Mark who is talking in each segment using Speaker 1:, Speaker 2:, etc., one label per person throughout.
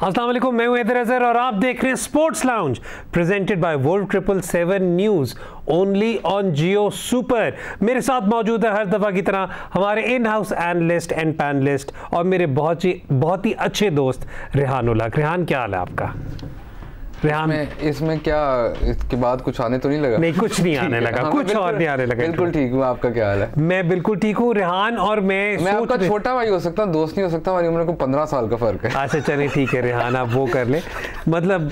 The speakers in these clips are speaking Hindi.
Speaker 1: अस्सलाम वालेकुम, मैं हूं हैदर अजहर और आप देख रहे हैं sports Lounge presented by Volt 777 news only on Jio super. मेरे साथ मौजूद है हर दफ़ा की तरह हमारे in house analyst and panelist और मेरे बहुत ही अच्छे दोस्त रेहान उल हक। रेहान, क्या हाल है आपका? रेहान,
Speaker 2: इसमें क्या इसके बाद कुछ आने तो नहीं लगा?
Speaker 1: नहीं, कुछ नहीं आने लगा, कुछ और नहीं आने लगा।
Speaker 2: बिल्कुल ठीक हूँ, आपका क्या हाल है?
Speaker 1: मैं बिल्कुल ठीक हूँ रेहान, और मैं
Speaker 2: आपका छोटा भाई हो सकता हूँ, दोस्त नहीं हो सकता। हमारी उम्र को 15 साल का फर्क है।
Speaker 1: अच्छा चलिए ठीक है रेहान, आप वो कर ले। मतलब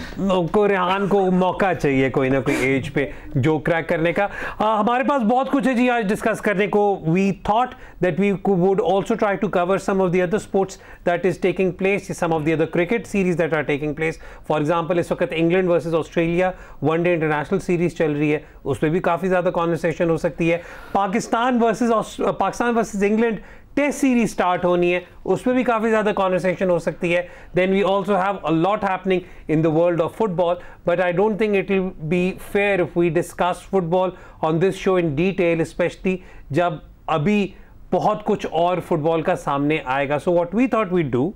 Speaker 1: रेहान को मौका चाहिए कोई ना कोई एज पे जो क्रैक करने का। हमारे पास बहुत कुछ है जी आज डिस्कस करने को। We thought that we would also try to cover some of the other sports that is taking place, some of the other cricket series that are taking place. For example इस वक्त England versus Australia one day international series चल रही है, उस पर भी काफ़ी ज़्यादा कॉन्वर्सेशन हो सकती है। Pakistan versus England test series start होनी है, उस पर भी काफ़ी ज़्यादा कॉन्वर्सेशन हो सकती है। Then we also have a lot happening in the world of football, but I don't think it will be fair if we discuss football on this show in detail, especially जब अभी बहुत कुछ और फुटबॉल का सामने आएगा। So what we thought we do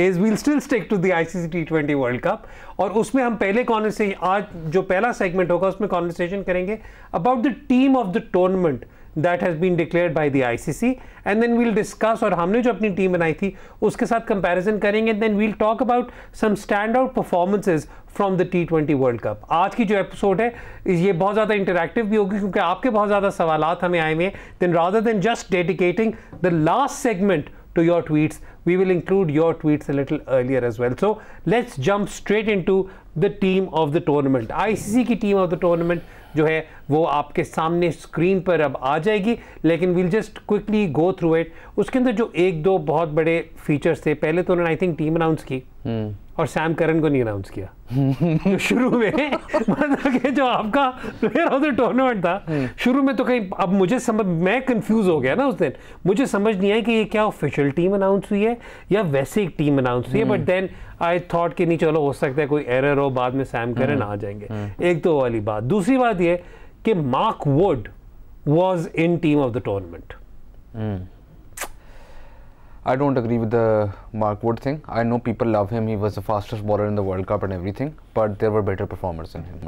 Speaker 1: is we'll still stick to the ICC T20 World Cup, और उसमें हम पहले कॉन्वर्सेशन, आज जो पहला सेगमेंट होगा उसमें कॉन्वर्सेशन करेंगे about the team of the tournament that has been declared by the ICC, and then we'll discuss, और हमने जो अपनी टीम बनाई थी उसके साथ कंपैरिजन करेंगे। then we'll talk about some standout performances from the T20 World Cup। आज की जो एपिसोड है ये बहुत ज़्यादा इंटरैक्टिव भी होगी क्योंकि आपके बहुत ज़्यादा सवालात हमें आए हुए हैं। then rather than just dedicating the last segment to your tweets, we will include your tweets a little earlier as well. So let's jump straight into the team of the tournament। ICC की टीम ऑफ द टूर्नामेंट जो है वो आपके सामने स्क्रीन पर अब आ जाएगी, लेकिन we'll just quickly go through it। उसके अंदर जो एक दो बहुत बड़े फीचर्स थे, पहले तो उन्होंने आई थिंक टीम अनाउंस की और सैम करन को नहीं अनाउंस किया। तो शुरू में मतलब कि जो आपका प्लेयर ऑफ द टूर्नामेंट था, शुरू में तो कहीं अब मुझे समझ, मैं कंफ्यूज हो गया ना उस दिन, मुझे समझ नहीं आया कि ये क्या ऑफिशियल टीम अनाउंस हुई है या वैसे एक टीम अनाउंस हुई है। बट देन आई थॉट कि नहीं चलो हो सकता है कोई एरर हो, बाद में सैम करन आ जाएंगे। एक तो वाली बात। दूसरी बात ये कि Mark Wood was in team of the tournament।
Speaker 2: I don't agree with the Mark Wood thing. I know people love him. He was the fastest bowler in the World Cup and everything, but there were better performers than him.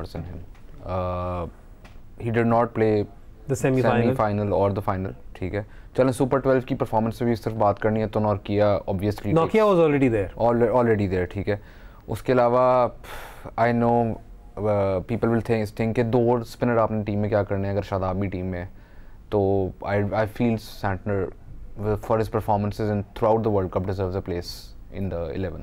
Speaker 2: He did not play
Speaker 1: the semi-final
Speaker 2: or the final. ठीक है, चलें सुपर 12 की परफॉर्मेंस से भी सिर्फ बात करनी है तो Nokia obviously
Speaker 1: was already there.
Speaker 2: Already there, ठीक है। उसके अलावा I know people will think कि दो स्पिनर आपने टीम में क्या करने हैं अगर शादाब भी टीम में है, तो I feel Santner for his performances and throughout the World Cup deserves a place in the 11।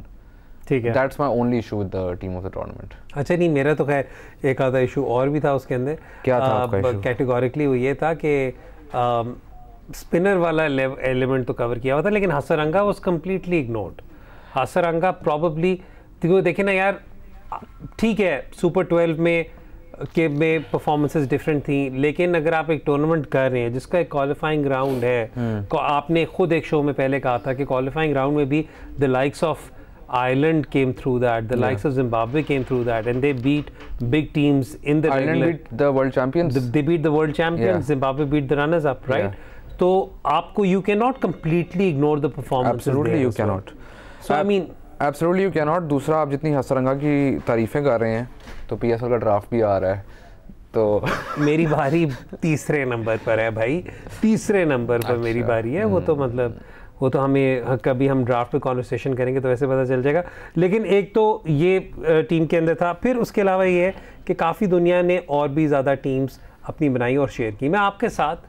Speaker 1: ठीक है,
Speaker 2: That's my only issue with the team of the tournament।
Speaker 1: अच्छा नहीं, मेरा तो खैर एक आधा इशू और भी था उसके अंदर।
Speaker 2: क्या था आपका इशू?
Speaker 1: कैटेगोरिकली वो ये था कि स्पिनर वाला एलिमेंट तो कवर किया हुआ था, लेकिन Hasaranga was completely ignored. Hasaranga probably, देखिए ना यार, ठीक है सुपर 12 में परफॉर्मेंसेस डिफरेंट थी, लेकिन अगर आप एक टूर्नामेंट कर रहे हैं जिसका एक क्वालिफाइंग राउंड है, आपने खुद एक शो में पहले कहा था कि क्वालिफाइंग राउंड में भी the likes of Ireland came through that, the likes of Zimbabwe came through that, and they beat big teams in the
Speaker 2: Ireland beat the world champions.
Speaker 1: They beat the world champions. Zimbabwe beat the runners up, right? तो आपको you cannot completely ignore the performances.
Speaker 2: Absolutely you cannot.
Speaker 1: So I mean,
Speaker 2: absolutely you cannot। दूसरा, आप जितनी हसरंगा की तारीफें कर रहे हैं तो PSL का ड्राफ्ट भी आ रहा है, तो
Speaker 1: मेरी बारी तीसरे नंबर पर है भाई, तीसरे नंबर पर मेरी बारी है। वो तो मतलब वो तो हमें कभी हम ड्राफ्ट पे कॉन्वर्सेशन करेंगे तो वैसे पता चल जाएगा। लेकिन एक तो ये टीम के अंदर था, फिर उसके अलावा ये है कि काफ़ी दुनिया ने और भी ज़्यादा टीम्स अपनी बनाई और शेयर की। मैं आपके साथ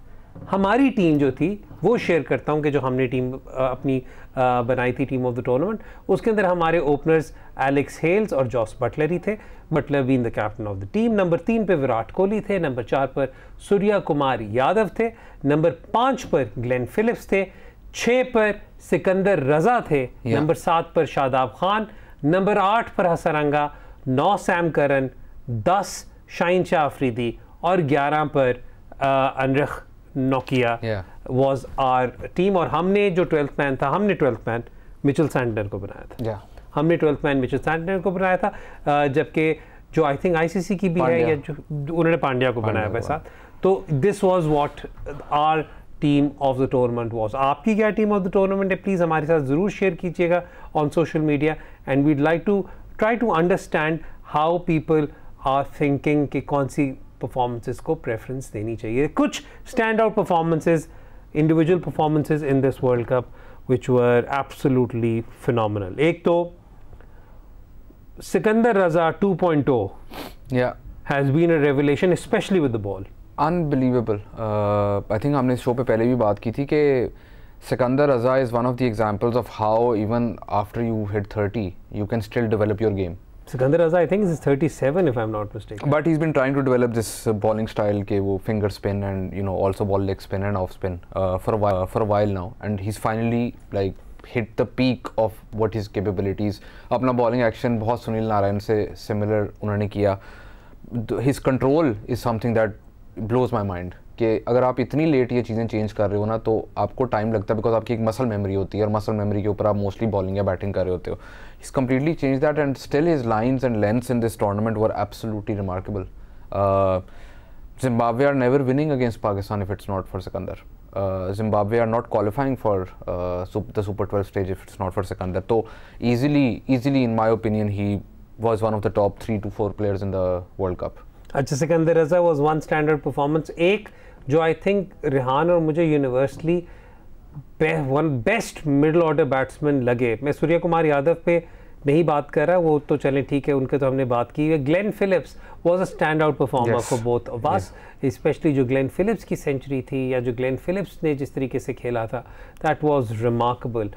Speaker 1: हमारी टीम जो थी वो शेयर करता हूँ कि जो हमने टीम अपनी बनाई थी टीम ऑफ द टूर्नामेंट, उसके अंदर हमारे ओपनर्स एलेक्स हेल्स और जॉस बटलर ही थे। Buttler being the captain of the team. Number 3 पे विराट कोहली थे, नंबर 4 पर सूर्या कुमार यादव थे, नंबर 5 पर ग्लेन फिलिप्स थे, 6 पर सिकंदर रजा थे, नंबर 7 पर शादाब खान, नंबर 8 पर हसरंगा, 9 सैम करन, 10 शाहीन शाह अफरीदी और 11 पर अनरख नोकिया was our टीम। और हमने जो 12th मैन था, हमने 12th मैन मिचेल सैंटनर को बनाया था। हमने 12th मैन मिचेल सैंटनर को बनाया था, जबकि जो आई थिंक ICC की भी है या जो उन्होंने पांड्या को बनाया वैसा। तो this was what our team of the tournament was. आपकी क्या टीम ऑफ द टूर्नामेंट है, प्लीज़ हमारे साथ ज़रूर शेयर कीजिएगा on social media, and we'd like to try to understand how people are thinking कि कौन सी परफॉर्मेंसेस को प्रेफरेंस देनी चाहिए. कुछ stand out performances, individual performances in this world cup which were absolutely phenomenal. एक तो Sikandar Raza 2.0 has been a revelation, especially with the ball.
Speaker 2: Unbelievable. I think हमने इस शो पे पहले भी बात की थी कि Sikandar Raza is one of the examples of how even after you hit 30 you can still develop your game.
Speaker 1: Sikandar Raza, I think, is 37 if I'm not mistaken.
Speaker 2: But he's been trying to develop this bowling style के वो finger spin and also ball leg spin and off spin for a while now, and he's finally like hit the peak of what his capabilities. अपना bowling action बहुत सुनील नारायण से similar उन्होंने किया. His control is something that blows my mind. कि अगर आप इतनी लेट ये चीज़ें चेंज कर रहे हो ना तो आपको टाइम लगता है, बिकॉज आपकी एक मसल मेमोरी होती है और मसल मेमोरी के ऊपर आप मोस्टली बॉलिंग या बैटिंग कर रहे होते हो. He's completely changed that, and still his lines and lengths in this tournament were absolutely remarkable. Zimbabwe are never winning against Pakistan if it's not for Sikandar. Zimbabwe are not qualifying for the Super 12 stage if it's not for Sikandar. So easily in my opinion he was one of the top 3 to 4 players in the World Cup.
Speaker 1: अच्छा, Sikandar Raza was one standard performance. एक जो आई थिंक रिहान और मुझे universally one best middle order batsman लगे, मैं सूर्य कुमार यादव पे नहीं बात कर रहा, वो तो चलें ठीक है, उनके तो हमने बात की है. Glenn Phillips was a stand out performer for both of us, specially जो ग्लेन फिलिप्स की सेंचुरी थी या जो ग्लेन फिलिप्स ने जिस तरीके से खेला था, दैट वाज रिमार्केबल.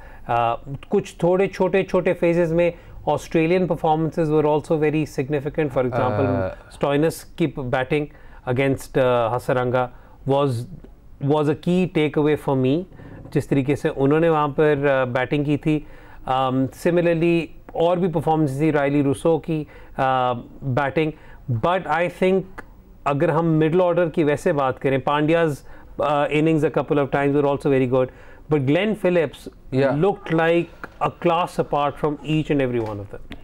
Speaker 1: कुछ थोड़े छोटे फेजेस में Australian performances were also very significant. For example Stoinis की batting against Hasaranga was a key takeaway for me, जिस तरीके से उन्होंने वहाँ पर बैटिंग की थी. सिमिलरली और भी परफॉर्मेंस थी राइली रूसो की बैटिंग, बट आई थिंक अगर हम मिडल ऑर्डर की वैसे बात करें, Pandyas innings a couple of times were also very good, but Glenn Phillips looked like a class apart from each and every one of them.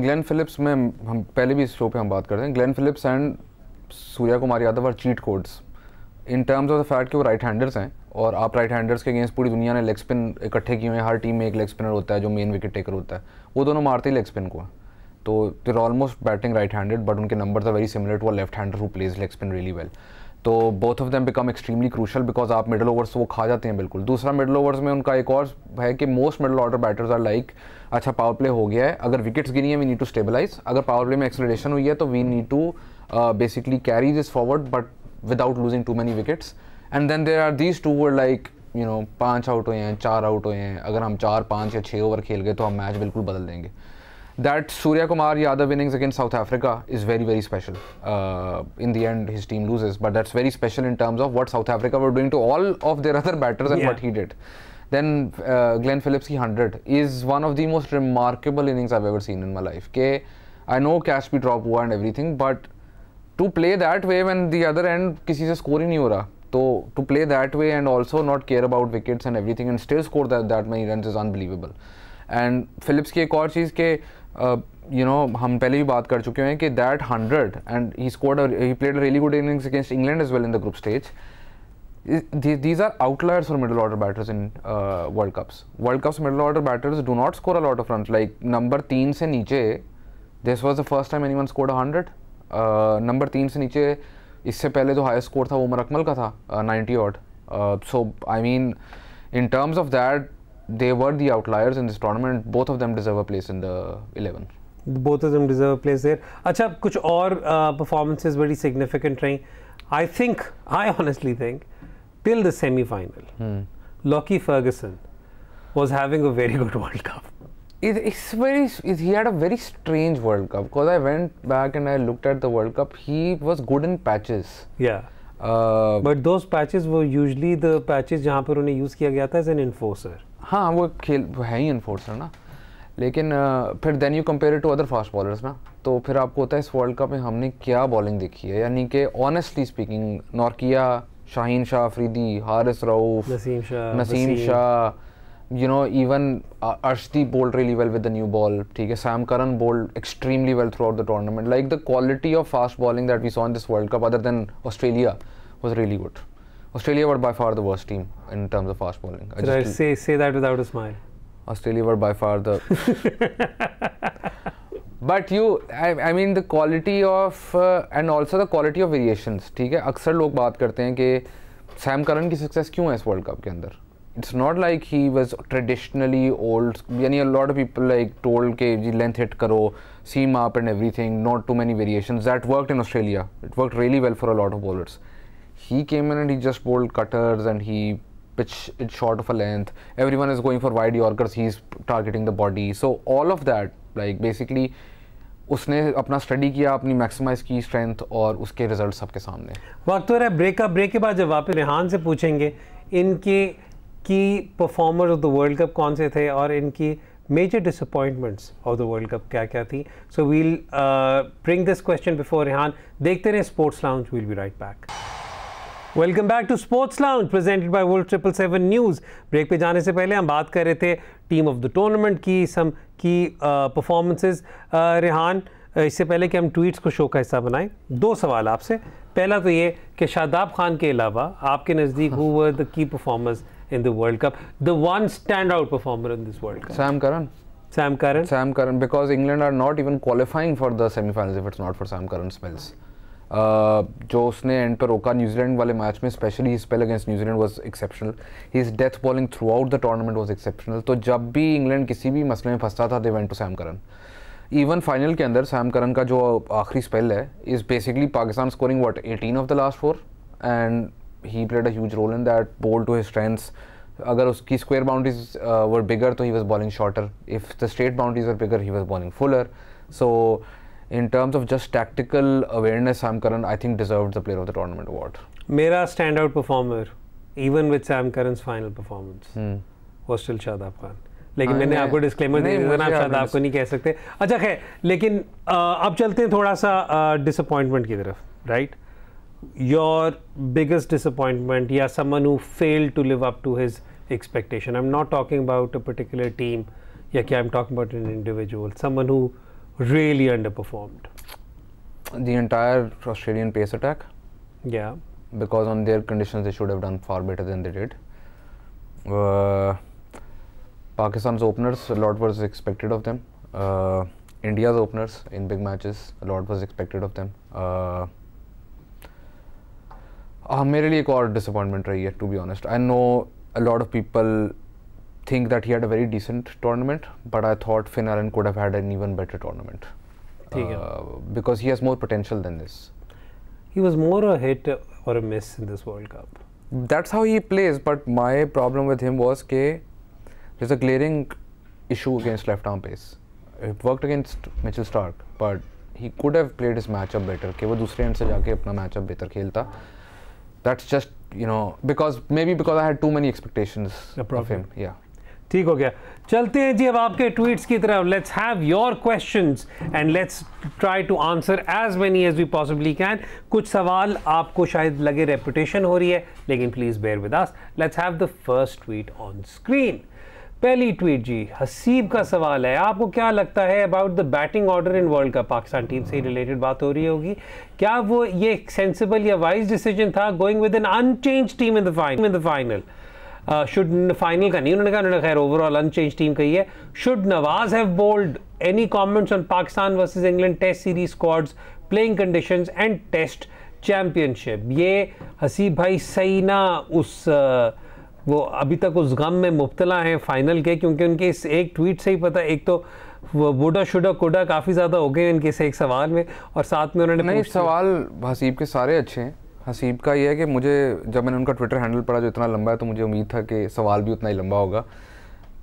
Speaker 2: Glenn Phillips में हम पहले भी इस शो पे हम बात करते हैं, Glenn Phillips and Surya Kumar Yadav are cheat codes in terms of the fact कि वो राइट हैंडर्स हैं, और आप राइट हैंडर्स के अगेंस्ट पूरी दुनिया ने लेग स्पिन इकट्ठे किए हुए हैं. हर टीम में एक लेग स्पिनर होता है जो मेन विकेट टेकर होता है, वो दोनों मारते ही लेग स्पिन को. तो they're almost batting right handed, but उनके numbers are very similar to a left hander who plays leg spin really well. तो both of them become extremely crucial because आप मिडल ओवर्स वो खा जाते हैं बिल्कुल. दूसरा, मिडल ओवर्स में उनका एक और है कि most middle order batters are like, अच्छा पावर प्ले हो गया है, अगर विकेट्स गिरी है वी नीड टू स्टेबलाइज, अगर पावर प्ले में एक्सेलरेशन हुई है तो we need to basically carry this forward but without losing too many wickets. And then there are these two were like 5 out हुए हैं, 4 आउट हुए हैं, अगर हम 4, 5 या 6 ओवर खेल गए तो हम मैच बिल्कुल बदल देंगे. That Surya Kumar Yadav innings against South Africa is very, very special. In the end, his team loses, but that's very special in terms of what South Africa were doing to all of their other batters and what he did. Then Glenn Phillips' 100 is one of the most remarkable innings I've ever seen in my life. I know catch be drop हुआ and everything, but to play that way when the other end किसी से score ही नहीं हो रहा, तो to play that way and also not care about wickets and everything and still score that many runs is unbelievable. And Phillips की एक और चीज़ के हम पहले भी बात कर चुके हैं कि that 100 and he played a really good innings against England as well in the group stage. These are outliers for middle order batters in World Cups. World Cups middle order batters do not score a lot of runs. Like number 3 से नीचे, this was the first time anyone scored 100. Number 3 से नीचे इससे पहले जो highest score था वो उमर अकमल का था 90 odd. So I mean in terms of that, they were the outliers in this tournament. Both of them deserve a place in the 11.
Speaker 1: Both of them deserve a place there. अच्छा, कुछ और performances बड़ी significant रही. I honestly think till the semi-final, Lockie Ferguson was having a very good World Cup.
Speaker 2: He had a very strange World Cup because I went back and I looked at the World Cup. He was good in patches.
Speaker 1: Yeah. But those patches were usually the patches जहाँ पर उन्हें use किया गया था as an enforcer.
Speaker 2: हाँ, वो है ही इन्फोर्सर ना, लेकिन फिर then you compare it to other fast bowlers ना, तो फिर आपको होता है इस वर्ल्ड कप में हमने क्या बॉलिंग देखी है. यानी कि honestly speaking, Nortje, Shaheen Shah Afridi, Haris Rauf, Naseem Shah, even Arshdeep bowled really well with the new ball. ठीक है, Sam Curran bowled extremely well throughout the tournament. Like the quality of fast bowling that we saw in this World Cup other than Australia was really good. Australia were by far the worst team in terms of fast bowling.
Speaker 1: Say that without a smile.
Speaker 2: Australia were by far the. But I mean the quality of and also the quality of variations. ठीक है, अक्सर लोग बात करते हैं कि सैम करन की सक्सेस क्यों है इस वर्ल्ड कप के अंदर. It's not like he was traditionally old. यानी a lot of people like told कि जी length hit करो, seam up and everything. Not too many variations. That worked in Australia. It worked really well for a lot of bowlers. He came in and he just bowled cutters and he pitched it short of a length. Everyone is going for wide Yorkers. He's targeting the body. So all of that, like basically, उसने अपना स्टडी किया, अपनी मैक्सिमाइज की स्ट्रेंथ और उसके रिजल्ट सबके सामने.
Speaker 1: वक्त हो रहा है ब्रेक के बाद जब वापस रेहान से पूछेंगे इनके की performer of the world cup कौन से थे और इनकी major disappointments of the world cup क्या क्या थी. So we'll bring this question before Rehan. देखते रहे Sports Lounge. We'll be right back. Welcome back to Sports Lounge presented by Volt 777 news. Break पे जाने से पहले हम बात कर रहे थे टीम ऑफ द टूर्नामेंट की, सम की परफॉर्मेंसेस. रेहान, इससे पहले कि हम ट्वीट्स को शो का हिस्सा बनाएं, 2 सवाल आपसे. पहला तो ये कि शादाब खान के अलावा आपके नज़दीक who were the key performers in the World Cup, the one standout performer in this World Cup?
Speaker 2: Sam Curran, because England are not even qualifying for the semi-finals if it's not for Sam Curran's spells. जो उसने एंड पर रोका न्यूजीलैंड वाले मैच में, specially his spell against New Zealand was exceptional. His death bowling through out the tournament was exceptional. तो जब भी इंग्लैंड किसी भी मसले में फंसता था, they went to Sam Curran. Even final के अंदर सैम करन का जो आखिरी स्पेल है is basically Pakistan scoring 18 off the last 4 and he played a huge role in that. Bowled to his strengths. अगर उसकी square boundaries were bigger तो he was bowling shorter. If the straight boundaries were bigger he was bowling fuller. So in terms of just tactical awareness, Sam Curran I think deserved the Player of the Tournament award.
Speaker 1: मेरा standout performer even with Sam Curran's final performance was still Shadab Khan. लेकिन मैंने आपको डिस्क्लेमर दे दिया था ना, आप शादाब को नहीं कह सकते. अच्छा खैर, लेकिन अब चलते हैं थोड़ा सा डिसअपॉइंटमेंट की तरफ. Right, your biggest disappointment, yeah, someone who failed to live up to his expectation. I'm not talking about a particular team, yeah, I'm talking about an individual, someone who really underperformed.
Speaker 2: The entire Australian pace attack.
Speaker 1: Yeah,
Speaker 2: because on their conditions they should have done far better than they did. Pakistan's openers, a lot was expected of them. India's openers in big matches, a lot was expected of them. मेरे लिए एक और डिसअपॉइंटमेंट रही है, to be honest. I know a lot of people think that he had a very decent tournament, but I thought Finn Allen could have had an even better tournament.
Speaker 1: ठीक है,
Speaker 2: because he has more potential than this.
Speaker 1: He was more a hit or a miss in this world cup.
Speaker 2: That's how he plays, but my problem with him was के there is a glaring issue against left arm pace. It worked against Mitchell Starc, but he could have played his matchup better, कि वो दूसरे एंड से जाके अपना मैचअप बेहतर खेलता. That's just, you know, because I had too many expectations of him. Yeah.
Speaker 1: ठीक हो गया. चलते हैं जी अब आपके ट्वीट्स की तरफ. Let's have your questions and let's try to answer as many as we possibly can. कुछ सवाल आपको शायद लगे रेपुटेशन हो रही है, लेकिन please bear with us. Let's have the first tweet on screen. पहली ट्वीट जी, हसीब का सवाल है. आपको क्या लगता है about the batting order in world cup? Pakistan team से रिलेटेड बात हो रही होगी. क्या वो ये सेंसिबल या वाइज डिसीजन था going with an unchanged team in the final? Should final का नहीं उन्होंने कहा, उन्होंने खैर ओवरऑल अनचेंज टीम कही है. Should Nawaz have bowled? Any comments on Pakistan versus England test series squads, playing conditions and test championship? ये हसीब भाई सही ना उस वो अभी तक उस गम में मुब्तला हैं फाइनल के, क्योंकि उनके इस एक ट्वीट से ही पता, एक तो वुडा शुडा कुडा काफ़ी ज़्यादा हो गए इनके से एक सवाल में, और साथ में उन्होंने
Speaker 2: नहीं, सवाल हसीब के सारे अच्छे हैं. हसीब का ये है कि मुझे जब मैंने उनका ट्विटर हैंडल पढ़ा जो इतना लंबा है, तो मुझे उम्मीद था कि सवाल भी उतना ही लंबा होगा.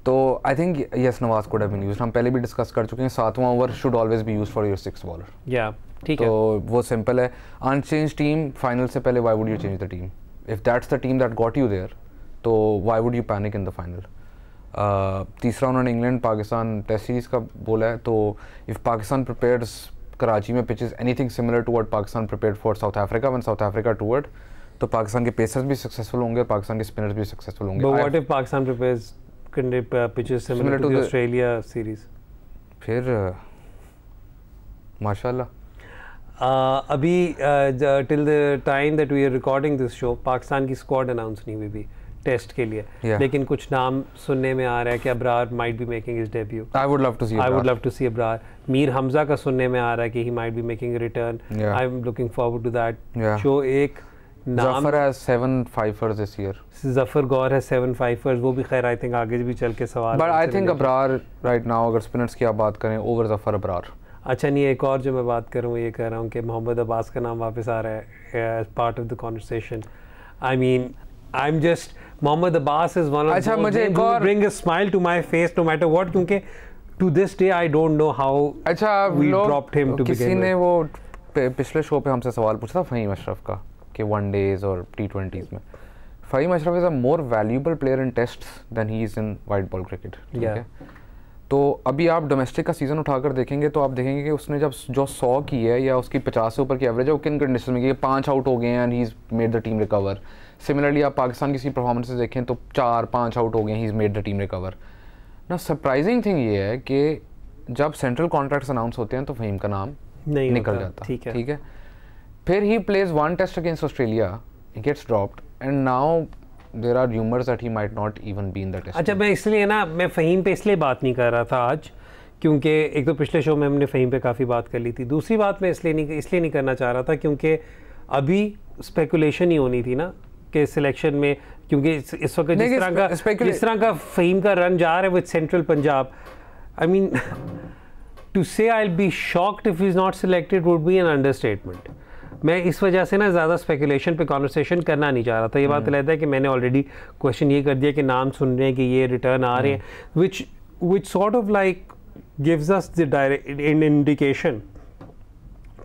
Speaker 2: तो I think yes, Nawaz could have been used. हम पहले भी डिस्कस कर चुके हैं, 7वां over should always be used for your 6th bowler.
Speaker 1: या ठीक है,
Speaker 2: तो वो सिंपल है. अनचेंज टीम फाइनल से पहले, why would you change the team? If that's the team that got you there, तो why would you panic in the final? तीसरा उन्होंने इंग्लैंड पाकिस्तान टेस्ट सीरीज़ का बोला है. तो इफ़ पाकिस्तान प्रिपेयर्स कराची में pitches anything similar to what Pakistan prepared for South Africa when South Africa toured, तो पाकिस्तान के पेसर्स भी सक्सेसफुल होंगे, पाकिस्तान के स्पिनर्स भी सक्सेसफुल होंगे.
Speaker 1: But what if Pakistan prepares pitches similar to the Australia series?
Speaker 2: फिर माशाल्लाह.
Speaker 1: अभी till the time that we are recording this show Pakistan की स्क्वाड अनाउंस नहीं हुई भी टेस्ट के लिए, लेकिन कुछ नाम सुनने में आ रहा है कि Abrar might be making his debut.
Speaker 2: I would love to see
Speaker 1: I would love to see Abrar. Mir Hamza का सुनने में आ रहा है कि he might be making a return. I am looking forward to that. जो एक नाम
Speaker 2: Zafar has 7 fifers this year.
Speaker 1: Zafar गौर है 7 fifers, वो भी खैर आई थिंक आगे भी चल के सवाल.
Speaker 2: But I think Abrar right now अगर स्पिनर्स की आप बात करें over Zafar अब्रार.
Speaker 1: अच्छा नहीं, एक और जो मैं बात कर रहा हूँ ये कह रहा हूँ कि मोहम्मद अब्बास का नाम वापस आ रहा है as part of the conversation. I mean I'm just Mohammad Abbas is one of
Speaker 2: अच्छा,
Speaker 1: those
Speaker 2: मुझे
Speaker 1: names
Speaker 2: एक
Speaker 1: who
Speaker 2: और
Speaker 1: bring a smile to my face no matter what, क्योंकि to this day I don't know how
Speaker 2: अच्छा
Speaker 1: we
Speaker 2: लोग
Speaker 1: dropped him to
Speaker 2: किसी
Speaker 1: begin
Speaker 2: ने
Speaker 1: with.
Speaker 2: वो पिछले शो पे हमसे सवाल पूछा था फ़हीम अशरफ का कि वनडेज और T20s में Faheem Ashraf is a more valuable player in tests than he is in white ball cricket. ठीक है, तो अभी आप डोमेस्टिक का सीज़न उठाकर देखेंगे तो आप देखेंगे कि उसने जब जो 100 की है या उसकी 50 से ऊपर की एवरेज है वो किन कंडीशन में की, 5 आउट हो गए हैं and he is made the team recover. Similarly आप पाकिस्तान की परफॉर्मेंसेस देखें तो 4-5 आउट हो गए, he is made the team recover. ना सरप्राइजिंग थिंग ये है कि जब सेंट्रल कॉन्ट्रैक्ट्स अनाउंस होते हैं तो फ़हीम का नाम
Speaker 1: नहीं
Speaker 2: निकल
Speaker 1: होता.
Speaker 2: जाता.
Speaker 1: ठीक है.
Speaker 2: फिर he plays 1 test against Australia, he gets dropped and now there are rumours that he might not even be in the test.
Speaker 1: अच्छा, मैं इसलिए ना मैं फ़हीम पे इसलिए बात नहीं कर रहा था आज क्योंकि एक तो पिछले शो में हमने फ़हीम पे काफ़ी बात कर ली थी. दूसरी बात मैं इसलिए नहीं करना चाह रहा था क्योंकि अभी स्पेकुलेशन ही होनी थी ना कि सिलेक्शन में, क्योंकि इस वक्त जिस तरह का फ़हीम का रन जा रहा है with central Punjab, I mean to say I will be shocked if he is not selected would be an understatement. मैं इस वजह से ना ज़्यादा स्पेकुलेशन पे कॉन्वर्सेशन करना नहीं चाह रहा था. ये बात लगता है कि मैंने ऑलरेडी क्वेश्चन ये कर दिया कि नाम सुन रहे हैं कि ये रिटर्न आ रहे हैं, which sort of like gives us the direct indication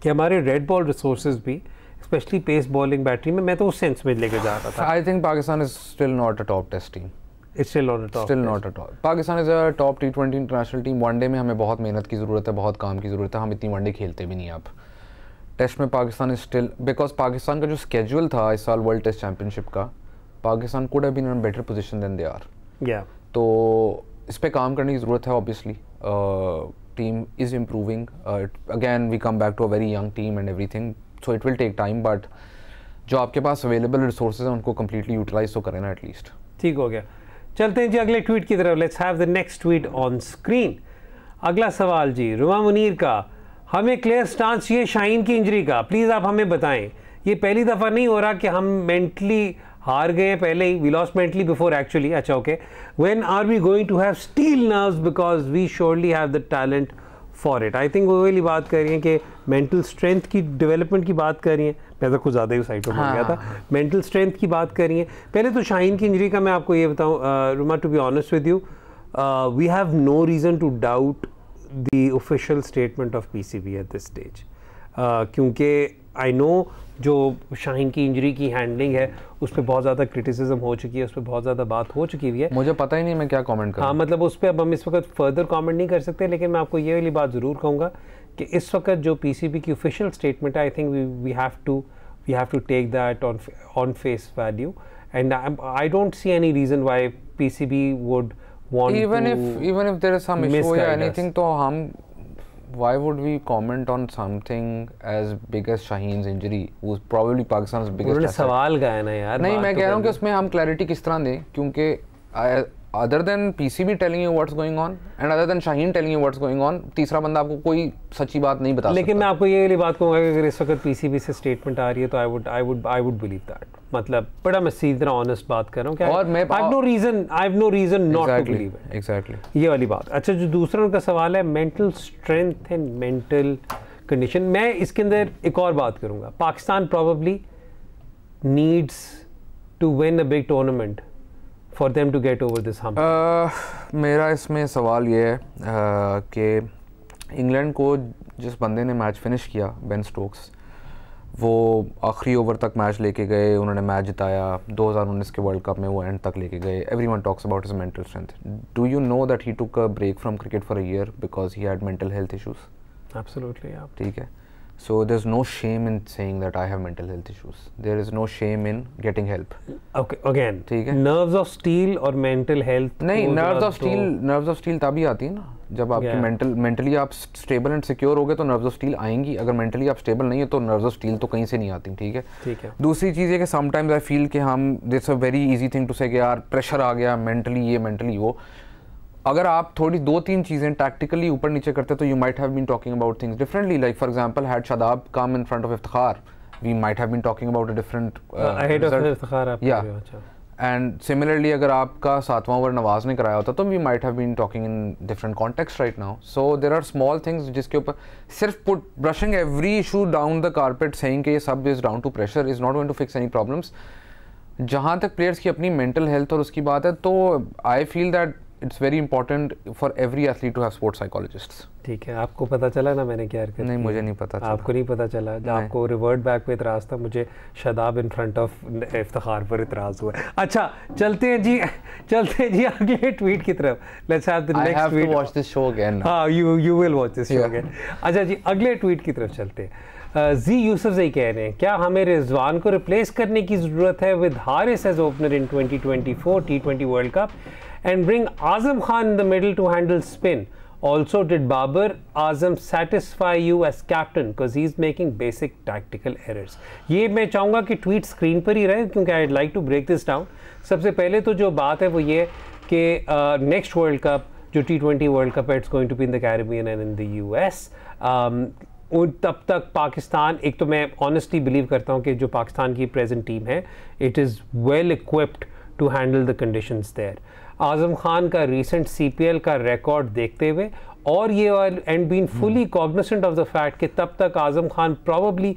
Speaker 1: कि हमारे रेड बॉल रिसोर्सेज भी स्पेशली पेस बॉलिंग बैटरी में, मैं तो उस सेंस में लेके जा रहा था.
Speaker 2: I think Pakistan is still not a top test team.
Speaker 1: It's still not a top.
Speaker 2: Pakistan is a top T20 international team. One day में हमें बहुत मेहनत की ज़रूरत है, बहुत काम की ज़रूरत है. हम इतनी वनडे खेलते भी नहीं. आप टेस्ट में Pakistan is still, because Pakistan का जो स्केड्यूल था इस साल वर्ल्ड टेस्ट चैम्पियनशिप का, Pakistan could have been in better position than they are. तो इस पे काम करने की ज़रूरत है. Obviously team is improving. Again we come back to a very young team and everything, so it will take time. But जो आपके पास अवेलेबल रिसोर्सेज हैं उनको कम्प्लीटली यूटिलाइज तो करें ना एटलीस्ट.
Speaker 1: ठीक हो गया. चलते हैं जी अगले ट्वीट की तरफ. Let's have the next tweet on screen. अगला सवाल जी रुमा मुनीर का, हमें क्लियर स्टांस चाहिए शाहीन की इंजरी का, प्लीज़ आप हमें बताएं. ये पहली दफ़ा नहीं हो रहा कि हम मेंटली हार गए पहले ही, we lost mentally before actually. अच्छा okay, when are we going to have steel nerves because we surely have the talent for it. I think वो वाली बात कर रही हैं कि मेंटल स्ट्रेंथ की डेवलपमेंट की बात कर रही हैं. मैं तो कुछ ज़्यादा ही साइड पर पहुंच गया था. मेंटल स्ट्रेंथ की बात कर रही हैं. पहले तो शाहीन की इंजरी का मैं आपको ये बताऊँ Ruma, to be honest with you, we have no reason to doubt the official statement of PCB at this stage, क्योंकि I know जो शाहीन की इंजरी की हैंडलिंग है उस पर बहुत ज़्यादा क्रिटिसिज्म हो चुकी है, उस पर बहुत ज़्यादा बात हो चुकी हुई है.
Speaker 2: मुझे पता ही नहीं मैं क्या कमेंट करूं.
Speaker 1: हाँ, मतलब उस पर अब हम इस वक्त फर्दर कमेंट नहीं कर सकते, लेकिन मैं आपको ये वाली बात ज़रूर कहूँगा कि इस वक्त जो PCB की ऑफिशियल स्टेटमेंट है, I think we have to take that on face value, and I don't see any reason why PCB would
Speaker 2: even if there is some issue or anything, तो हम why would we comment on something as big as Shaheen's injury, who's probably Pakistan's biggest asset?
Speaker 1: सवाल गाया ना यार.
Speaker 2: नहीं, मैं कह रहा हूँ कि उसमें हम क्लैरिटी किस तरह दें, क्योंकि other than PCB telling you what's going on and other than Shaheen telling you what's going on, तीसरा बंदा आपको कोई सच्ची बात नहीं बता सकता. लेकिन
Speaker 1: मैं आपको ये वाली बात कहूँगा कि अगर इस वक्त PCB से स्टेटमेंट आ रही है तो I would believe that. मतलब बड़ा मैं सीधी तरह ऑनेस्ट बात कर रहा हूँ कि I have no reason not to believe it.
Speaker 2: Exactly.
Speaker 1: ये वाली बात. अच्छा, जो दूसरा उनका सवाल है mental strength and mental condition, मैं इसके अंदर एक और बात करूँगा. Pakistan probably needs to win a big tournament for them to get over this hump.
Speaker 2: मेरा इसमें सवाल ये है कि इंग्लैंड को जिस बंदे ने मैच फिनिश किया, बेन स्टोक्स, वो आखिरी ओवर तक मैच लेके गए, उन्होंने मैच जिताया. 2019 के वर्ल्ड कप में वो एंड तक लेके गए. Everyone talks about his mental strength. Do you know that he took a break from cricket for a year because he had mental health issues?
Speaker 1: Absolutely.
Speaker 2: ठीक है. So there's no shame in saying that I have mental health issues. There is no shame in getting help.
Speaker 1: Okay, again,
Speaker 2: ठीक है.
Speaker 1: Nerves of steel और mental health.
Speaker 2: नहीं, nerves of steel तभी आती है ना जब आपकी मेंटली आप स्टेबल एंड सिक्योर हो गए तो नर्व्स ऑफ स्टील आएंगी, अगर मेंटली आप स्टेबल नहीं है तो नर्व्स ऑफ स्टील तो कहीं से नहीं आती, ठीक है। दूसरी चीज़ है कि समटाइम्स आई फील कि हम it's a very easy thing to say कि यार प्रेशर आ गया मेंटली ये मेंटली वो, अगर आप थोड़ी 2-3 चीज़ें टैक्टिकली ऊपर नीचे करते तो you might have been talking about things differently, like for example had Shadab come in front of Iftikhar we might have been talking about a different and similarly अगर आपका 7वां ओवर नवाज ने कराया होता तो we might have been talking in different context right now. So there are small things जिसके ऊपर सिर्फ put brushing every issue down the carpet saying कि ये सब is down to pressure is not going to fix any problems. जहाँ तक प्लेयर्स की अपनी मेंटल हेल्थ और उसकी बात है तो I feel that it's very important for every athlete to have sports psychologists.
Speaker 1: ठीक है, आपको पता चला ना मैंने क्या हरकत?
Speaker 2: नहीं मुझे नहीं पता चला।
Speaker 1: आपको नहीं पता चला? आपको रिवर्ट बैक पे इतराज़ था, मुझे शादाब इन फ्रंट ऑफ इफ्तिखार पर इतराज़ हुआ। अच्छा चलते हैं जी अगले ट्वीट की तरफ। Let's have the next tweet.
Speaker 2: Watch this show again.
Speaker 1: हाँ you will watch this show again. अच्छा जी अगले ट्वीट की तरफ चलते हैं। जी यूसुफ ज़ई कह रहे हैं क्या हमें रिजवान को रिप्लेस करने की ज़रूरत है with Haris as opener in 2024 T20 world cup and bring Azam Khan in the middle to handle spin. Also, did Babar Azam satisfy you as captain because he's making basic tactical errors? ये मैं चाहूँगा कि ट्वीट स्क्रीन पर ही रहे क्योंकि I'd like to break this down. सबसे पहले तो जो बात है वो ये कि नेक्स्ट वर्ल्ड कप जो T20 वर्ल्ड कप है it's going to be in the Caribbean and in the US. तब तक पाकिस्तान, एक तो मैं ऑनेस्टली बिलीव करता हूँ कि जो पाकिस्तान की प्रेजेंट टीम है it is well equipped to handle the conditions there. Azam Khan का रीसेंट CPL का रिकॉर्ड देखते हुए और ये and been fully cognisant of the fact कि तब तक आज़म खान प्रॉबली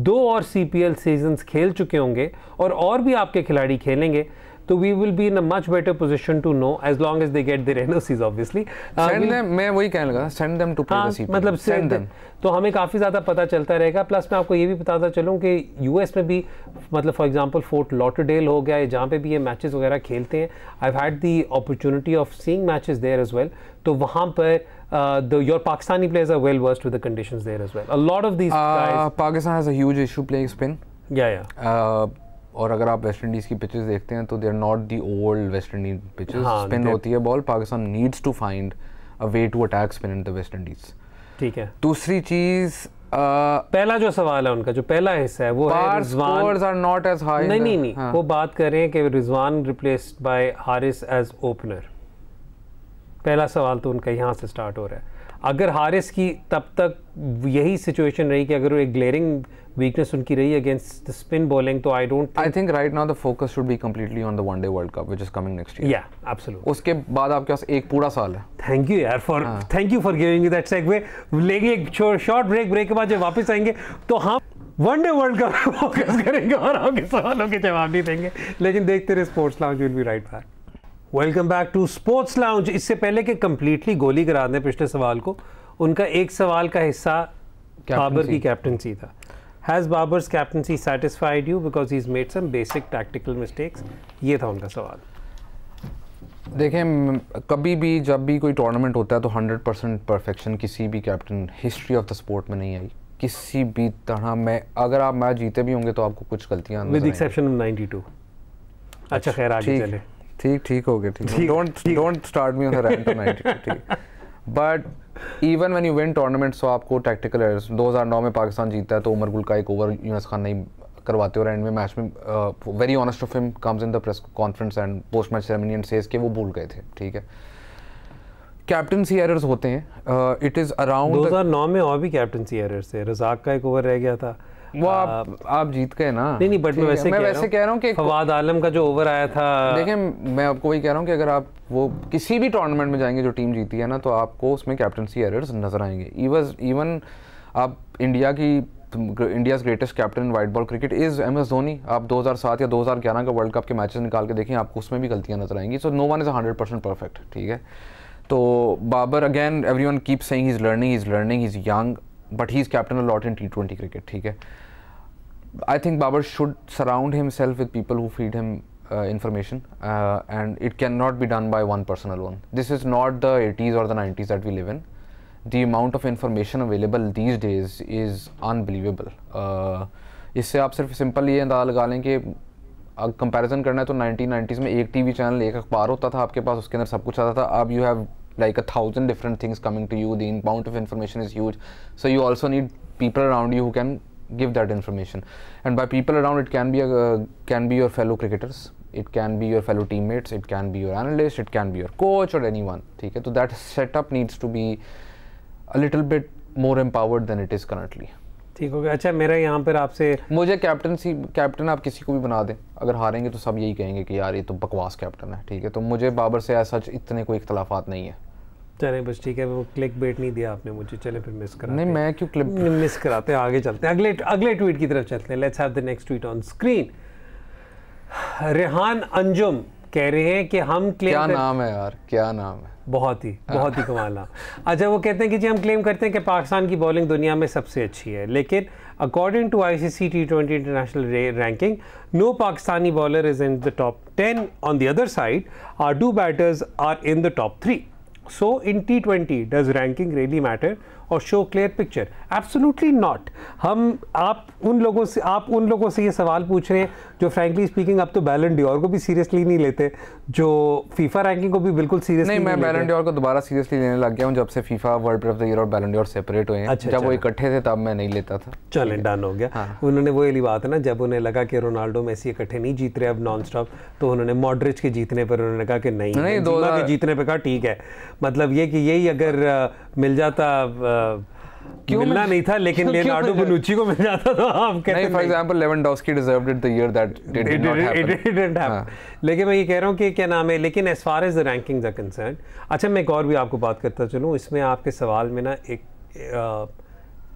Speaker 1: 2 और CPL सीजन्स खेल चुके होंगे और भी आपके खिलाड़ी खेलेंगे तो we will be in a much better position to know as long as they get their NOCs obviously.
Speaker 2: Send them, मैं वही कहने लगा, send them to play the CPL.
Speaker 1: मतलब
Speaker 2: send them.
Speaker 1: तो हमें काफ़ी ज़्यादा पता चलता रहेगा। प्लस मैं आपको ये भी बताता चलूँ कि US में भी मतलब फॉर एग्जांपल फोर्ट लॉटरडेल हो गया जहाँ पे भी ये मैचेस वगैरह खेलते हैं। I have had the opportunity of seeing matches there as well. तो वहाँ पर your Pakistani players are well versed with the conditions there as well. A lot of these guys
Speaker 2: Pakistan has a huge issue playing spin.
Speaker 1: या
Speaker 2: और अगर आप वेस्ट इंडीज़ की पिचेस देखते हैं तो they are not the old West Indies pitches. Spin होती है ball, Pakistan needs to find a way to attack spin in the West Indies.
Speaker 1: ठीक है।
Speaker 2: दूसरी चीज़
Speaker 1: पहला जो सवाल है उनका जो पहला हिस्सा है वो है Rizwan
Speaker 2: are not as high.
Speaker 1: नहीं हाँ. वो बात कर रहे हैं कि Rizwan replaced by Haris as opener. पहला सवाल तो उनका यहाँ से स्टार्ट हो रहा है। अगर हारिस की तब तक यही सिचुएशन रही कि अगर वो एक ग्लेयरिंग वीकनेस उनकी रही अगेंस्ट द स्पिन बॉलिंग तो I
Speaker 2: think right now the focus should be completely on the one day world cup which is coming next year.
Speaker 1: या एब्सोल्युटली।
Speaker 2: उसके बाद आपके पास एक पूरा साल है।
Speaker 1: थैंक यू यार for thank you for giving me that segue. लेंगे एक शॉर्ट ब्रेक के बाद जब वापस आएंगे तो हम वनडे वर्ल्ड कप फोकस करेंगे और आपके सवालों के जवाब नहीं देंगे। लेकिन देखते रहे Sports Lounge will be right back. Welcome back to Sports Lounge. इससे पहले कि कंप्लीटली गोली करा दें पिछले सवाल को, उनका एक सवाल का हिस्सा बाबर की कैप्टनसी था। Has Babar's captaincy satisfied you because he's made some basic tactical mistakes? ये था उनका सवाल।
Speaker 2: देखें कभी भी जब भी कोई टूर्नामेंट होता है तो 100% परफेक्शन किसी भी captain history of the sport में नहीं आई किसी भी तरह में। अगर आप मैच जीते भी होंगे तो आपको कुछ गलतियां
Speaker 1: विद एक्सेप्शन ऑफ 92। अच्छा खैर आगे चले।
Speaker 2: ठीक हो गया। ठीक don't start me on the rant of 92। ठीक but even when you win tournament so आपको टैक्टिकल एरर्स 2009 में पाकिस्तान जीता है तो उमर गुल का एक ओवर यूनुस खान नहीं करवाते और एंड में मैच में very honest of him comes in the press conference and post match ceremony and says कि वो भूल गए थे। ठीक है, कैप्टनसी एरर्स होते हैं। इट इज़ अराउंड
Speaker 1: 2009 में और भी कैप्टनसी एरर्स थे। रज़ाक का एक ओवर रह गया था
Speaker 2: वो आप जीत गए ना।
Speaker 1: नहीं बट मैं वैसे कह रहा हूँ कि
Speaker 2: फवाद
Speaker 1: आलम का जो ओवर आया था।
Speaker 2: देखें मैं आपको वही कह रहा हूँ कि अगर आप वो किसी भी टूर्नामेंट में जाएंगे जो टीम जीती है ना तो आपको उसमें कैप्टनसी एरर्स नजर आएंगे। इवन आप India's greatest captain in white ball cricket is MS Dhoni. आप 2007 या 2011 का वर्ल्ड कप के मैचेस निकाल के देखें आपको उसमें भी गलतियाँ नजर आएंगी। So no one is 100% perfect. ठीक है, तो Babar again everyone keep saying he is learning, he is young but he is captain a lot in T20 cricket. ठीक है, I think Babar should surround himself with people who feed him information and it cannot be done by one person alone. This is not the 80s or the 90s that we live in. The amount of information available these days is unbelievable. इससे आप सिर्फ सिंपल ये अंदाज़ा लगा लें कि कंपैरिजन करना है तो 1990s में एक TV चैनल एक अखबार होता था आपके पास, उसके अंदर सब कुछ आता था। अब you have like 1,000 different things coming to you. The amount of information is huge, so you also need people around you who can give that information. And by people around, it can be your fellow cricketers, it can be your fellow teammates, it can be your analyst, it can be your coach or anyone. ठीक है, तो that setup needs to be a little bit more empowered than it is currently.
Speaker 1: ठीक हो गया. अच्छा, मेरा यहाँ पर आपसे,
Speaker 2: मुझे कैप्टन आप किसी को भी बना दें, अगर हारेंगे तो सब यही कहेंगे कि यार ये तो बकवास कैप्टन है. ठीक है, तो मुझे बाबर से ऐसा इतने कोई इख्तलाफात नहीं है.
Speaker 1: चलें बस ठीक है, वो क्लिक बेट नहीं दिया आपने मुझे. चले फिर मिस कराते.
Speaker 2: नहीं, मैं क्यों क्लिक
Speaker 1: मिस कराते हैं, आगे चलते हैं, अगले ट्वीट की तरफ चलते हैं. Let's have the next tweet on screen. Rehan Anjum कह रहे हैं कि हम क्लेम,
Speaker 2: क्या नाम है यार, क्या नाम है,
Speaker 1: बहुत ही कमाल नाम. अच्छा, वो कहते हैं कि जी हम क्लेम करते हैं कि पाकिस्तान की बॉलिंग दुनिया में सबसे अच्छी है, लेकिन according to ICC T20 international ranking, no Pakistani bowler is in the top 10. On the other side, our 2 batters are in the top 3. So in T20, does ranking really matter or show clear picture? Absolutely not. आप उन लोगों से ये सवाल पूछ रहे हैं जो frankly speaking अब तो बैलन डियोर को भी सीरियसली नहीं लेते, जो फीफा रैंकिंग को भी बिल्कुल सीरियसली
Speaker 2: नहीं. मैं बैलन डियोर को दोबारा सीरियसली लेने लग गया हूँ जब से FIFA world player of the year और बैलन डियोर सेपरेट हुए हैं.
Speaker 1: अच्छा,
Speaker 2: जब वो इकट्ठे थे तब मैं नहीं लेता था.
Speaker 1: चलें, डन हो गया. हाँ. उन्होंने वो वाली बात है ना, जब उन्हें लगा कि रोनाल्डो मेसी इकट्ठे नहीं जीत रहे अब नॉन स्टॉप, तो उन्होंने मॉड्रिच के जीतने पर उन्होंने कहा कि नहीं, बेंजेमा के जीतने पर कहा ठीक है. मतलब ये कि यही अगर मिल जाता, मिलना नहीं था, लेकिन लियोनार्डो बोनुच्ची को मिल जाता तो आप कहते
Speaker 2: नहीं. For example Lewandowski deserved it the year that did not happen.
Speaker 1: लेकिन मैं ये कह रहा हूँ कि क्या नाम है, लेकिन as far as the rankings are concern. अच्छा, मैं एक और भी आपको बात करता चलूँ. इसमें आपके सवाल में ना एक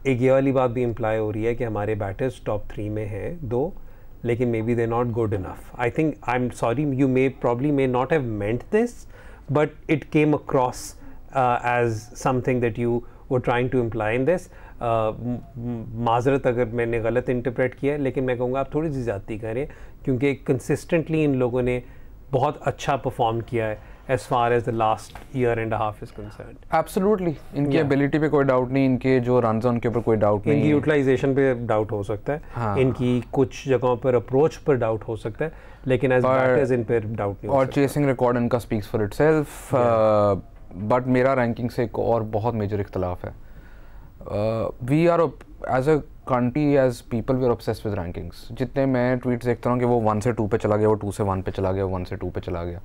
Speaker 1: ये वाली बात भी इम्प्लाई हो रही है कि हमारे बैटर्स टॉप 3 में हैं 2, लेकिन may be they not good enough. I think, I am sorry, you may probably may not have meant this, but it came across as something that you were trying to imply in this. माजरत अगर मैंने गलत इंटरप्रेट किया है, लेकिन मैं कहूँगा आप थोड़ी सी ज़्यादती करें, क्योंकि कंसिस्टेंटली इन लोगों ने बहुत अच्छा परफॉर्म किया है as far as the last year and a half is concerned.
Speaker 2: Absolutely. इनकी एबिलिटी पे कोई डाउट नहीं, इनके जो रन्स हैं उनके ऊपर कोई डाउट नहीं,
Speaker 1: इनकी यूटिलाइजेशन पे डाउट हो सकता है. हाँ. इनकी कुछ जगहों पर अप्रोच पर डाउट हो सकता है, लेकिन एज बैटर्स इन पर डाउट नहीं.
Speaker 2: और चेसिंग रिकॉर्ड इनका स्पीक्स फॉर इटसेल्फ. बट मेरा रैंकिंग से एक और बहुत मेजर इख्तलाफ है. We are as a country, as people, we are obsessed with rankings. जितने मैं ट्वीट्स देखता हूँ कि वो 1 से 2 पे चला गया, वो 2 से 1 पे चला गया, 1 से 2 पे चला गया,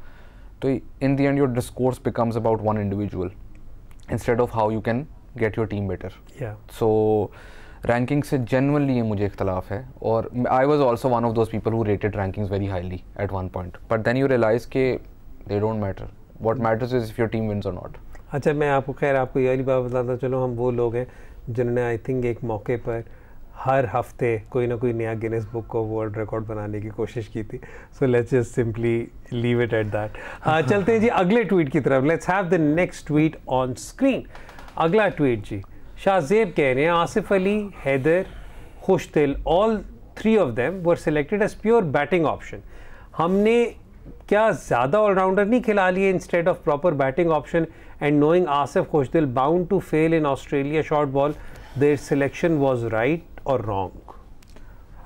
Speaker 2: तो in the end your discourse becomes about one individual instead of how you can get your team better. So ranking से जेन्युइनली ये मुझे इख्तलाफ है. और I was also one of those people who rated rankings very highly at one point, but then you realise के they don't matter. What matters is if your team wins or not.
Speaker 1: अच्छा, मैं आपको ये वाली बात बताता चलो. हम वो लोग हैं जिन्होंने आई थिंक एक मौके पर हर हफ्ते कोई ना कोई नया गिनेस बुक को वर्ल्ड रिकॉर्ड बनाने की कोशिश की थी. So let's just simply leave it at that. चलते हैं जी अगले ट्वीट की तरफ. Let's have the next tweet on screen. अगला ट्वीट जी, शाहजेब कह रहे हैं Asif Ali, Haider, Khushdil, all 3 of them were selected as pure batting option. हमने क्या ज़्यादा ऑलराउंडर नहीं खिला लिए instead of proper batting option? And knowing Asif Khushdil bound to fail in Australia short ball, their selection was right और रॉन्ग?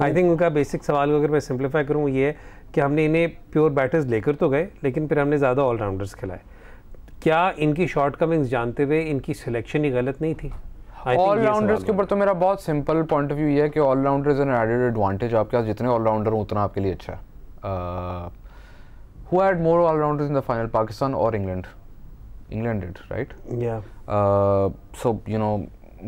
Speaker 1: आई थिंक उनका बेसिक सवाल को अगर मैं सिंप्लीफाई करूँ ये है कि हमने इन्हें प्योर बैटर्स लेकर तो गए, लेकिन फिर हमने ज़्यादा ऑलराउंडर्स खिलाए. क्या इनकी शॉर्ट कमिंग्स जानते हुए इनकी सिलेक्शन ही गलत नहीं थी?
Speaker 2: ऑलराउंडर्स के ऊपर तो मेरा बहुत सिंपल पॉइंट ऑफ व्यू ये है कि all rounder is an added advantage. आपके पास जितने ऑलराउंडर हो उतना आपके लिए अच्छा है. Who had more all-rounders in the final, Pakistan or England? England did, right?
Speaker 1: Yeah.
Speaker 2: So you know,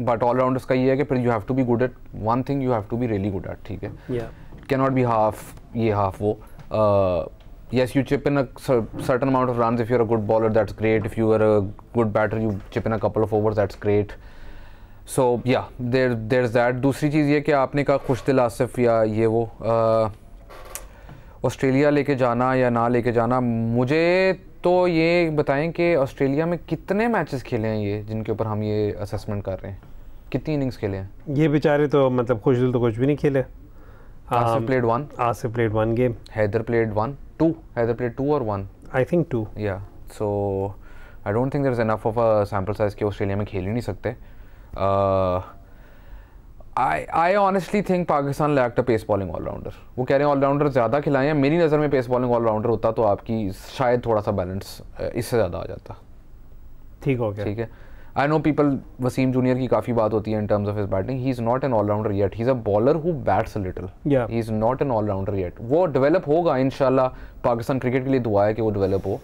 Speaker 2: but all-rounders का ये है कि फिर you have to be good at one thing. You have to be really good at, ठीक है?
Speaker 1: Yeah.
Speaker 2: It cannot be half ये half वो. Yes, you chip in a certain amount of runs if you're a good bowler. That's great. If you are a good batter, you chip in a couple of overs. That's great. So yeah, there's that. दूसरी चीज़ ये कि आपने कहा खुशदिल आसिफ या ये वो ऑस्ट्रेलिया लेके जाना या ना लेके जाना. मुझे तो ये बताएं कि ऑस्ट्रेलिया में कितने मैचेस खेले हैं ये जिनके ऊपर हम ये असेसमेंट कर रहे हैं? कितनी इनिंग्स खेले हैं
Speaker 1: ये बेचारे? तो मतलब खुशदिल तो कुछ भी नहीं खेले.
Speaker 2: Asif played 1.
Speaker 1: Asif played 1 game.
Speaker 2: Haider played 1, 2. Haider played 2 और 1.
Speaker 1: I think 2.
Speaker 2: या so I don't think there is enough of a sample size कि ऑस्ट्रेलिया में खेल ही नहीं सकते. I honestly think Pakistan lacked a pace bowling all-rounder. वो कह रहे हैं all-rounder ज़्यादा खिलाए हैं. मेरी नज़र में pace bowling all-rounder होता तो आपकी शायद थोड़ा सा बैलेंस इससे ज़्यादा आ जाता.
Speaker 1: ठीक हो गया।
Speaker 2: ठीक है, I know people, Wasim junior की काफ़ी बात होती है in terms of his batting, he is not an all rounder yet, he is a bowler who bats a little, he is not an all rounder yet. वो डेवलप होगा इंशाल्लाह, पाकिस्तान क्रिकेट के लिए दुआ है कि वो डेवलप हो,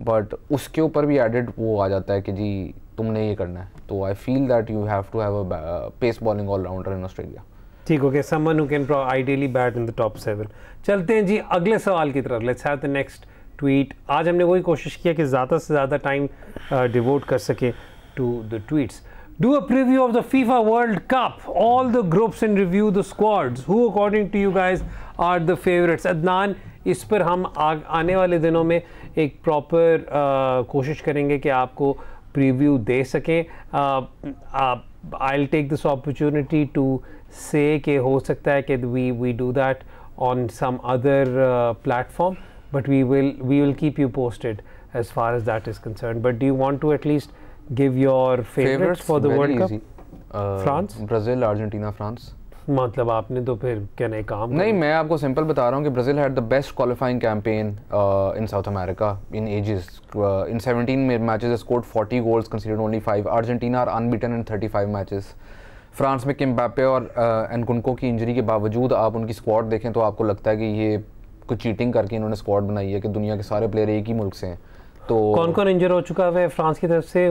Speaker 2: बट उसके ऊपर भी एडेड वो आ जाता है कि जी तुमने ये करना है। तो I feel that you have to have a pace bowling all rounder in Australia.
Speaker 1: ठीक हो गया, someone who can ideally bat in the top 7। चलते हैं जी अगले सवाल की तरफ। Let's have the next tweet. आज हमने वही कोशिश किया कि ज़्यादा से ज़्यादा टाइम डिवोट कर सके to the tweets. Do a preview of the FIFA World Cup, all the groups, and review the squads. Who according to you guys are the favorites? Adnan, इस पर हम आने वाले दिनों में एक प्रॉपर कोशिश करेंगे कि आपको प्रीव्यू दे सकें। I'll take this opportunity to say कि हो सकता है कि we do that on some other platform, but we will keep you posted as far as that is concerned. But do you want to at least give your favorites for the World Cup? France,
Speaker 2: Brazil, Argentina, France.
Speaker 1: मतलब आपने तो फिर क्या नहीं काम
Speaker 2: नहीं, मैं आपको सिंपल बता रहा हूँ कि Brazil had the best qualifying campaign in South America in ages. In 17 matches they scored 40 goals, conceded only 5। Argentina are unbeaten in 35 matches. France में किम्बापे और एनकुनको की इंजरी के बावजूद आप उनकी स्क्वाड देखें तो आपको लगता है कि ये कुछ चीटिंग करके इन्होंने स्क्वाड बनाई है कि दुनिया के सारे प्लेयर एक ही मुल्क से हैं। तो
Speaker 1: कौन कौन इंजर हो चुका है फ्रांस की तरफ से?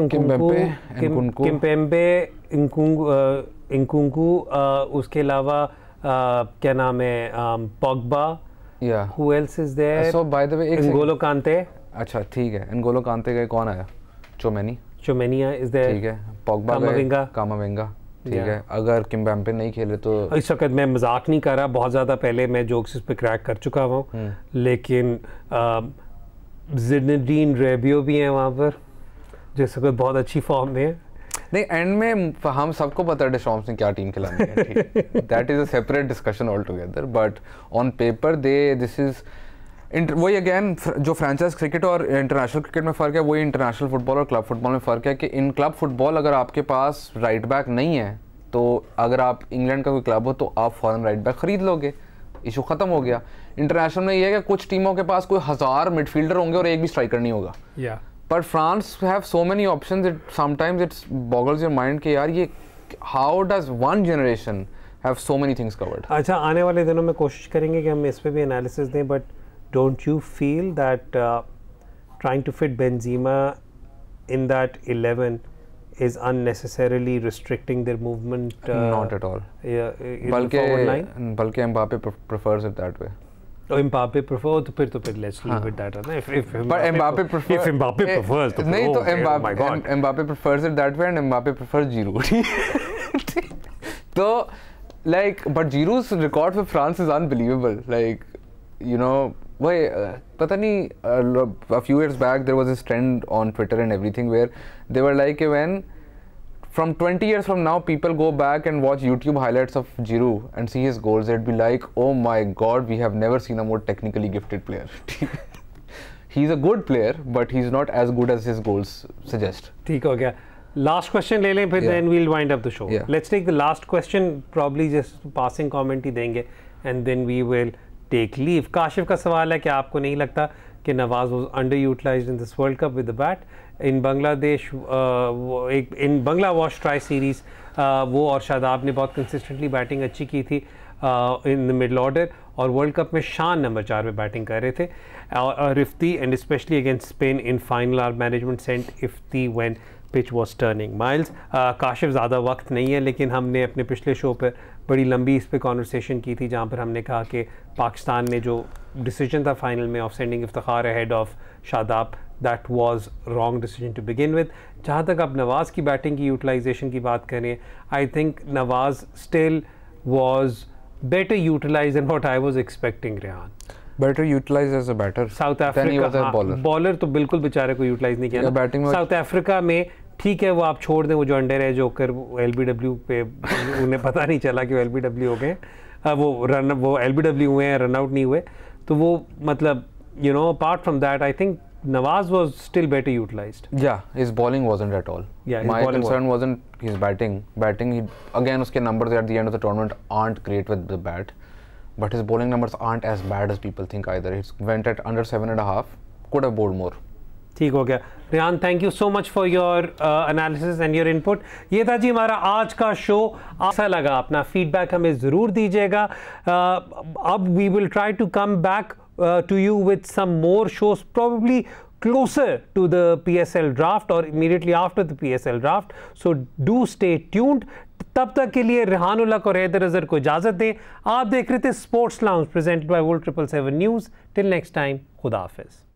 Speaker 1: किम्पेम्बे, इंकुंकू, उसके अलावा क्या नाम है, Pogba, who else is there?
Speaker 2: So by the way
Speaker 1: N'Golo Kante.
Speaker 2: अच्छा ठीक है, एंगोलो कांते का कौन आया? Tchouameni
Speaker 1: is there.
Speaker 2: ठीक है, पॉग्बा, कामाविंगा। ठीक है, अगर किम्बाम्पे नहीं खेले तो
Speaker 1: इस वक्त मैं मजाक नहीं कर रहा, बहुत ज़्यादा पहले मैं जोक्स पे क्रैक कर चुका हूँ, लेकिन ज़िनेदीन रेबियो भी हैं वहाँ पर जिस वक्त बहुत अच्छी फॉर्म में है।
Speaker 2: नहीं, एंड में हम सबको पता है डिशॉम्स ने क्या टीम खिलानी है, that is a separate discussion all together, but on paper this is वही अगेन जो फ्रेंचाइज क्रिकेट और इंटरनेशनल क्रिकेट में फ़र्क है, वही इंटरनेशनल फुटबॉल और क्लब फुटबॉल में फ़र्क है कि इन क्लब फुटबॉल अगर आपके पास राइट बैक नहीं है तो अगर आप इंग्लैंड का कोई क्लब हो तो आप फ़ौरन राइट बैक ख़रीद लोगे, इशू ख़त्म हो गया। इंटरनेशनल में ये है कि कुछ टीमों के पास कोई 1000 मिडफील्डर होंगे और एक भी स्ट्राइकर नहीं होगा। But France have so many options, it sometimes it's boggles your mind कि यार ये how does one generation have so many things covered.
Speaker 1: अच्छा, आने वाले दिनों में कोशिश करेंगे कि हम इस पे भी एनालिसिस दें, but don't you feel that trying to fit Benzema in that 11 is unnecessarily restricting their movement?
Speaker 2: Not at all. बल्कि Mbappe prefers it that way.
Speaker 1: Oh, Mbappe prefers, तो फिर let's leave it that way. If
Speaker 2: Mbappe
Speaker 1: prefers, तो
Speaker 2: नहीं तो Mbappe prefers it that way and Mbappe prefers Giroud. तो like, but Giroud's record for France is unbelievable. Like, you know, पता नहीं, a few years back there was this trend on Twitter and everything where they were like when from 20 years from now people go back and watch YouTube highlights of Giroud and see his goals, they'd be like, oh my god, we have never seen a more technically gifted player. He's a good player but he's not as good as his goals suggest.
Speaker 1: ठीक हो गया, लास्ट क्वेश्चन ले लें फिर then we'll wind up the show. Let's take the last question, probably just passing comment ही देंगे and then we will take leave. Kashif का सवाल है कि आपको नहीं लगता कि Nawaz was underutilized in this world Cup with the bat in Bangladesh? In Bangla wash tri series वो और शादाब ने बहुत कंसिस्टेंटली बैटिंग अच्छी की थी इन द मिडल ऑर्डर, और वर्ल्ड कप में शान नंबर 4 पे बैटिंग कर रहे थे। Ifti and especially against spin in final our management sent Ifti when pitch was turning miles. Kashif ज़्यादा वक्त नहीं है, लेकिन हमने अपने पिछले शो पर बड़ी लंबी इस पर कॉन्वर्सेशन की थी जहाँ पर हमने कहा कि पाकिस्तान ने जो डिसीजन था फाइनल में of sending Iftikhar ahead of Shadab, that was wrong decision to begin with. जहाँ तक आप नवाज़ की बैटिंग की यूटिलाइजेशन की बात करें, I think Nawaz still was better utilize than what I was expecting. Rehan
Speaker 2: better utilized as a batter.
Speaker 1: South Africa bowler तो बिल्कुल बेचारे को यूटिलाइज नहीं किया बैटिंग। साउथ अफ्रीका में ठीक है, वो आप छोड़ दें, वो जो अंडर है जोकर LBW पे उन्हें पता नहीं चला कि वो LBW हो गए, वो LBW हुए हैं, रन आउट नहीं हुए, तो वो मतलब you know apart from that I think Nawaz was still better utilized.
Speaker 2: Yeah, his bowling wasn't at all.
Speaker 1: Yeah,
Speaker 2: my concern wasn't his batting. He, again, उसके numbers at the end of the tournament aren't great with the bat, but his bowling numbers aren't as bad as people think either. He went at under 7.5, could have bowled more.
Speaker 1: ठीक हो गया। Rehan, thank you so much for your analysis and your input. ये था जी हमारा आज का शो। ऐसा लगा, अपना फीडबैक हमें ज़रूर दीजिएगा। अब we will try to come back to you with some more shows, probably closer to the PSL draft or immediately after the PSL draft. So do stay tuned. तब तक के लिए रेहान उल हक और हैदर अजहर को इजाज़त दें। आप देख रहे थे sports Lounge presented bye Volt 777 news. Till next time, खुदा हाफिज़।